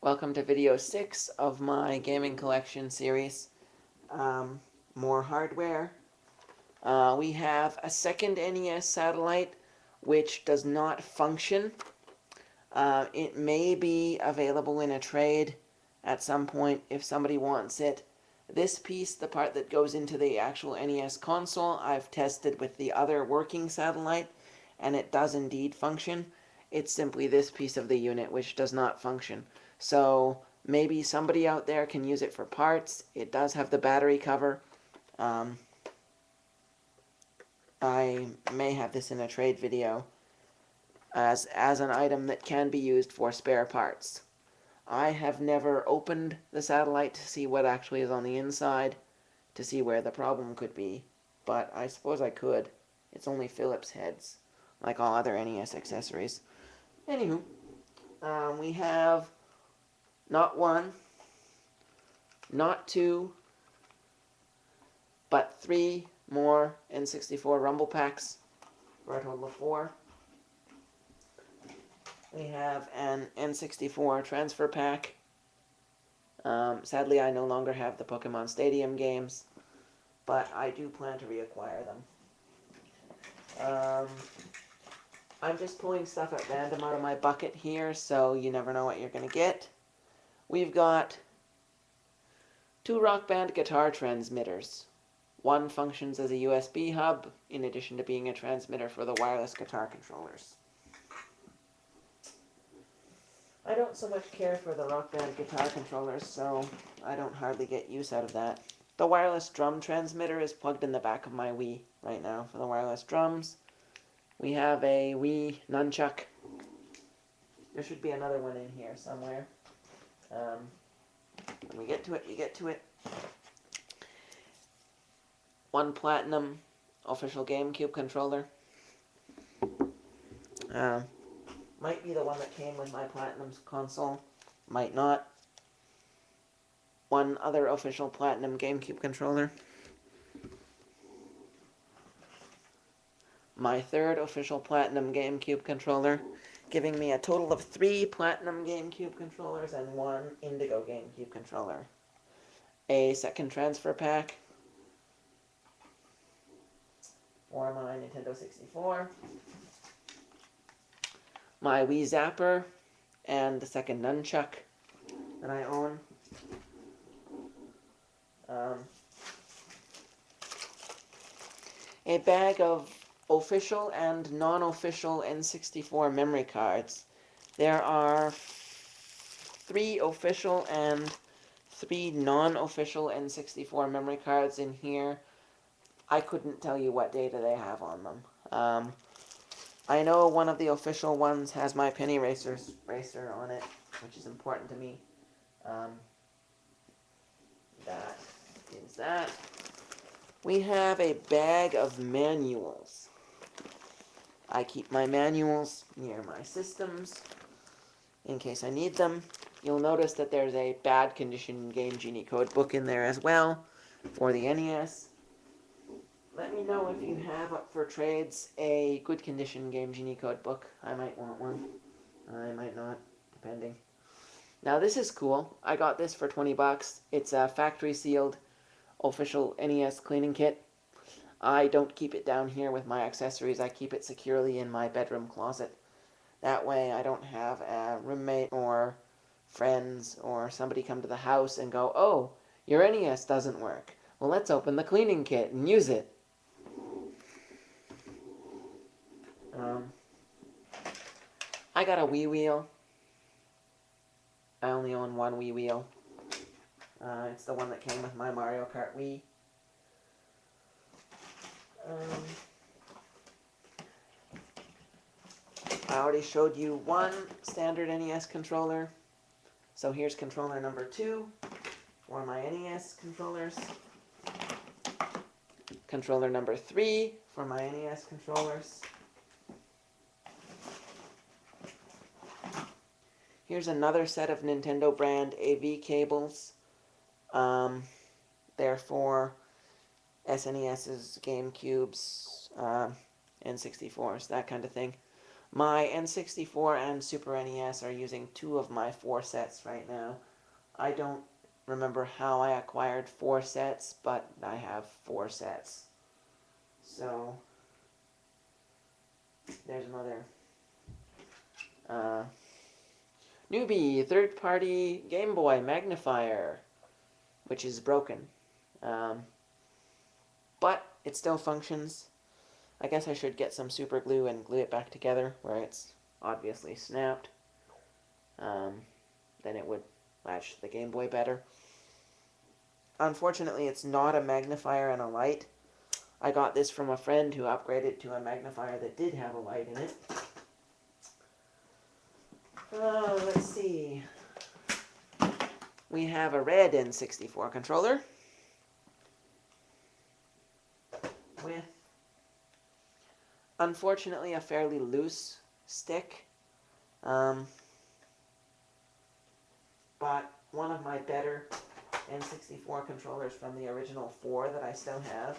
Welcome to video 6 of my gaming collection series. More hardware. We have a second NES satellite which does not function. It may be available in a trade at some point if somebody wants it. This piece, the part that goes into the actual NES console, I've tested with the other working satellite, and it does indeed function. It's simply this piece of the unit which does not function. So maybe somebody out there can use it for parts. It does have the battery cover. I may have this in a trade video as an item that can be used for spare parts. I have never opened the satellite to see what actually is on the inside, to see where the problem could be, but I suppose I could. It's only Phillips heads, like all other NES accessories. Anywho, we have not one, not two, but 3 more N64 Rumble Packs, for a total of 4. We have an N64 transfer pack. Sadly, I no longer have the Pokemon Stadium games, but I do plan to reacquire them. I'm just pulling stuff at random out of my bucket here, so you never know what you're going to get. We've got 2 Rock Band guitar transmitters. One functions as a USB hub, in addition to being a transmitter for the wireless guitar controllers. I don't so much care for the Rock Band guitar controllers, so I don't hardly get use out of that. The wireless drum transmitter is plugged in the back of my Wii right now for the wireless drums. We have a Wii nunchuck. There should be another one in here somewhere. When we get to it, we get to it. 1 Platinum official GameCube controller. Might be the one that came with my Platinum console. Might not. 1 other official Platinum GameCube controller. My 3rd official Platinum GameCube controller, giving me a total of 3 Platinum GameCube controllers and 1 Indigo GameCube controller. A second transfer pack for my Nintendo 64. My Wii Zapper and the second nunchuck that I own. A bag of official and non-official N64 memory cards. There are 3 official and 3 non-official N64 memory cards in here. I couldn't tell you what data they have on them. I know one of the official ones has my Penny Racer on it, which is important to me. That is that. We have a bag of manuals. I keep my manuals near my systems in case I need them. You'll notice that there's a bad condition Game Genie code book in there as well for the NES. Let me know if you have up for trades a good condition Game Genie code book. I might want one. I might not, depending. Now this is cool. I got this for 20 bucks. It's a factory sealed official NES cleaning kit. I don't keep it down here with my accessories. I keep it securely in my bedroom closet. That way I don't have a roommate or friends or somebody come to the house and go, "Oh, your NES doesn't work. Well, let's open the cleaning kit and use it." I got a Wii wheel. I only own 1 Wii wheel. It's the one that came with my Mario Kart Wii. I already showed you 1 standard NES controller. So here's controller number 2 for my NES controllers. Controller number 3 for my NES controllers. Here's another set of Nintendo brand AV cables. They're for SNES's, GameCubes, N64s, that kind of thing. My N64 and Super NES are using 2 of my 4 sets right now. I don't remember how I acquired 4 sets, but I have 4 sets. So, there's another newbie third-party Game Boy magnifier, which is broken. But it still functions. I guess I should get some super glue and glue it back together where it's obviously snapped. Then it would match the Game Boy better. Unfortunately, it's not a magnifier and a light. I got this from a friend who upgraded to a magnifier that did have a light in it. Let's see. We have a red N64 controller with, unfortunately, a fairly loose stick. But one of my better N64 controllers from the original 4 that I still have.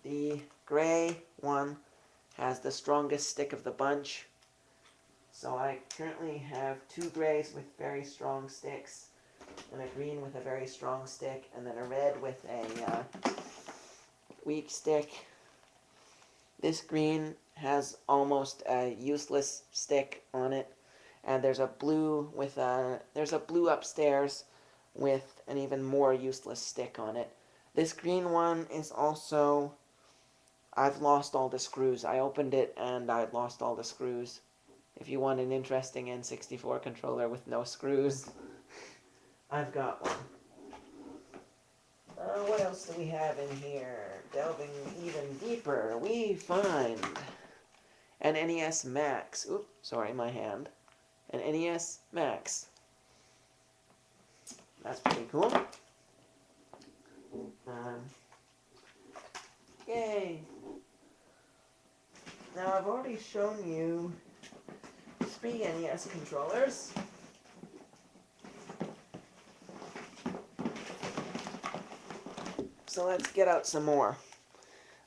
The gray one has the strongest stick of the bunch. So I currently have 2 grays with very strong sticks, and a green with a very strong stick, and then a red with a weak stick. This green has almost a useless stick on it, and there's a blue upstairs with an even more useless stick on it. This green one is also, I've lost all the screws. I opened it and I lost all the screws. If you want an interesting N64 controller with no screws, I've got one. What else do we have in here? Delving even deeper, we find an NES Max. Oops, sorry, my hand. An NES Max. That's pretty cool. Yay! Now I've already shown you 3 NES controllers. So let's get out some more.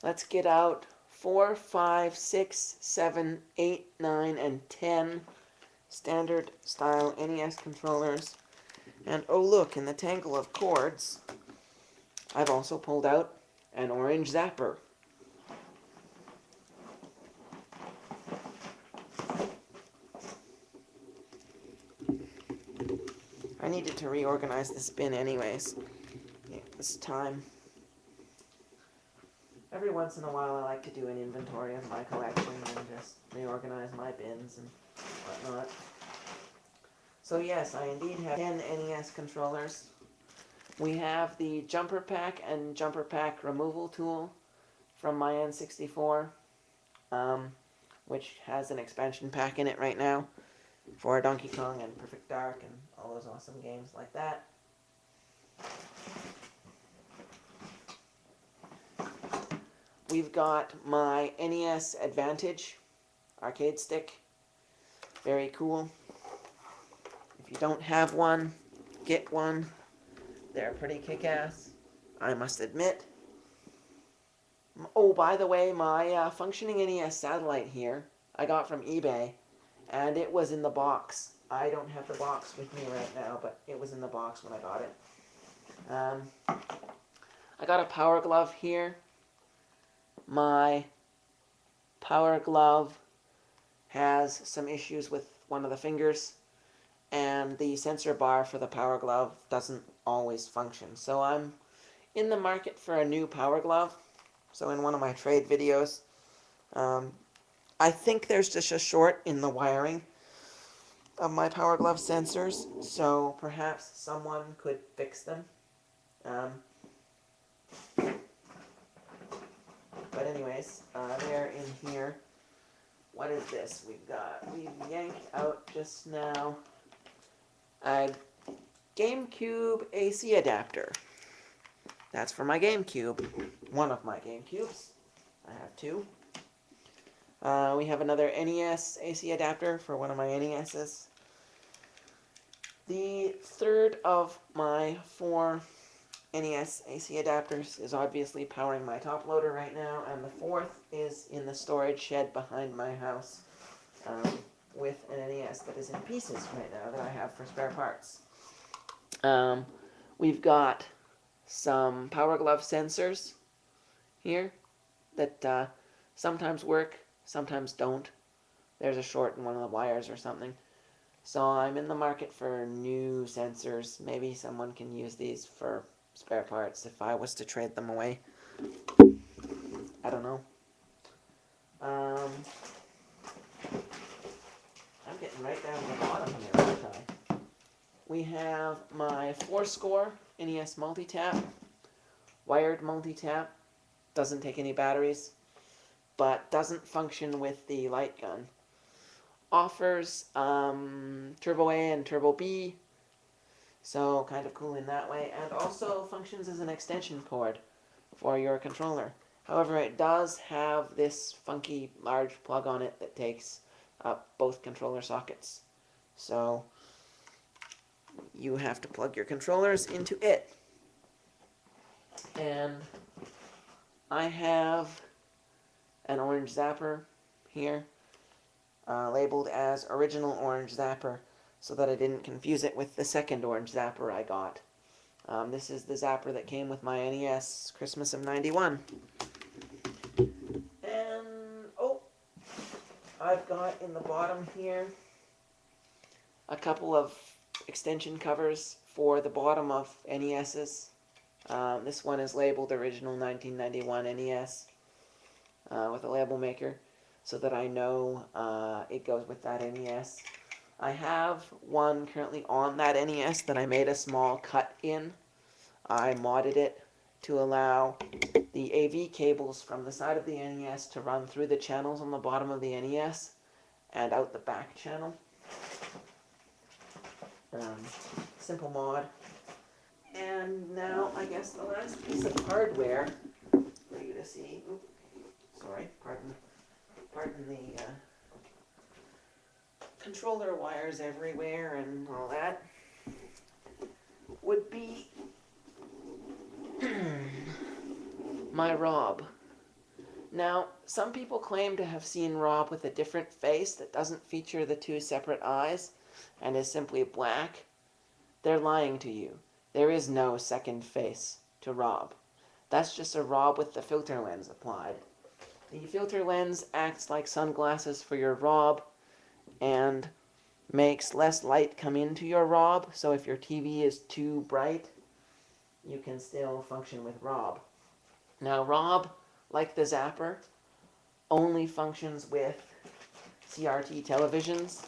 Let's get out 4, 5, 6, 7, 8, 9, and 10 standard style NES controllers. And oh look, in the tangle of cords, I've also pulled out an orange zapper. I needed to reorganize this bin anyways. Yeah, this time. Every once in a while I like to do an inventory of my collection and just reorganize my bins and whatnot. So yes, I indeed have 10 NES controllers. We have the jumper pack and jumper pack removal tool from my N64, which has an expansion pack in it right now for Donkey Kong and Perfect Dark and all those awesome games like that. We've got my NES Advantage arcade stick. Very cool. If you don't have one, get one. They're pretty kick-ass, I must admit. Oh, by the way, my functioning NES satellite here, I got from eBay, and it was in the box. I don't have the box with me right now, but it was in the box when I got it. I got a Power Glove here. My Power Glove has some issues with one of the fingers, and the sensor bar for the Power Glove doesn't always function. So I'm in the market for a new Power Glove. So in one of my trade videos, I think there's just a short in the wiring of my Power Glove sensors, so perhaps someone could fix them. But anyways, they're in here. What is this we've yanked out just now a GameCube AC adapter. That's for my GameCube. One of my GameCubes. I have 2. We have another NES AC adapter for one of my NESs. The third of my 4 NES AC adapters is obviously powering my top loader right now, and the 4th is in the storage shed behind my house. with an NES that is in pieces right now that I have for spare parts. We've got some Power Glove sensors here that sometimes work, sometimes don't. There's a short in one of the wires or something. So I'm in the market for new sensors. Maybe someone can use these for spare parts if I was to trade them away. I don't know. I'm getting right down to the bottom here, aren't I? We have my 4-score NES multi-tap. Wired multi-tap. Doesn't take any batteries, but doesn't function with the light gun. Offers Turbo A and Turbo B, so kind of cool in that way, and also functions as an extension cord for your controller. However, it does have this funky large plug on it that takes up both controller sockets. So you have to plug your controllers into it. And I have an orange zapper here, labeled as original orange zapper, so that I didn't confuse it with the second orange zapper I got. This is the zapper that came with my NES Christmas of '91. And, oh, I've got in the bottom here a couple of extension covers for the bottom of NESs. This one is labeled original 1991 NES with a label maker, so that I know it goes with that NES. I have one currently on that NES that I made a small cut in. I modded it to allow the AV cables from the side of the NES to run through the channels on the bottom of the NES and out the back channel. Simple mod. And now, I guess the last piece of hardware for you to see. Oops, sorry, pardon the controller wires everywhere and all that, would be my Rob. Now, some people claim to have seen Rob with a different face that doesn't feature the two separate eyes and is simply black. They're lying to you. There is no second face to Rob. That's just a Rob with the filter lens applied. The filter lens acts like sunglasses for your Rob and makes less light come into your Rob, so if your TV is too bright, you can still function with Rob. Now, Rob, like the Zapper, only functions with CRT televisions,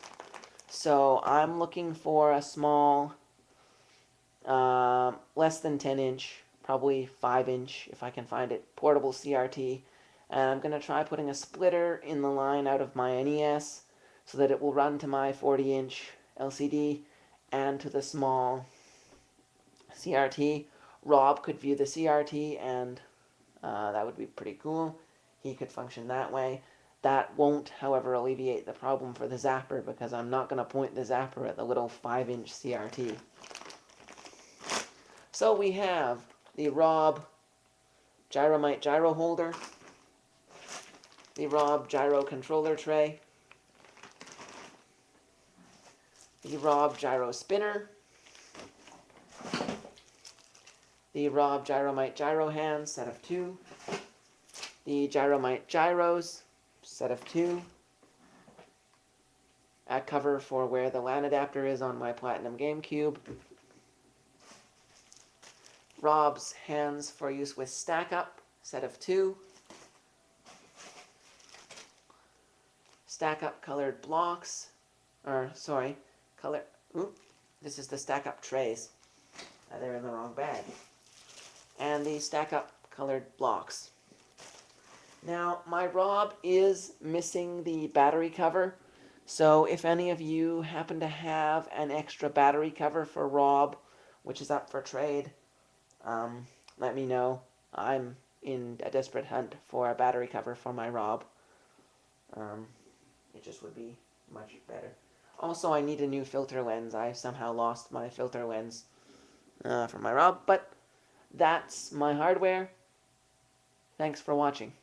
so I'm looking for a small, less than 10-inch, probably 5-inch if I can find it, portable CRT, and I'm going to try putting a splitter in the line out of my NES so that it will run to my 40-inch LCD and to the small CRT. Rob could view the CRT, and that would be pretty cool. He could function that way. That won't, however, alleviate the problem for the Zapper, because I'm not going to point the Zapper at the little 5-inch CRT. So we have the Rob Gyromite gyro holder, the Rob gyro controller tray, the Rob gyro spinner, the Rob Gyromite gyro hands, set of 2, the Gyromite gyros, set of 2, a cover for where the LAN adapter is on my Platinum GameCube, Rob's hands for use with stack up, set of 2, stack up colored blocks, this is the stack up trays. They're in the wrong bag. And the stack up colored blocks. Now, my Rob is missing the battery cover, so if any of you happen to have an extra battery cover for Rob, which is up for trade, let me know. I'm in a desperate hunt for a battery cover for my Rob. It just would be much better. Also, I need a new filter lens. I somehow lost my filter lens for my Rob, but that's my hardware. Thanks for watching.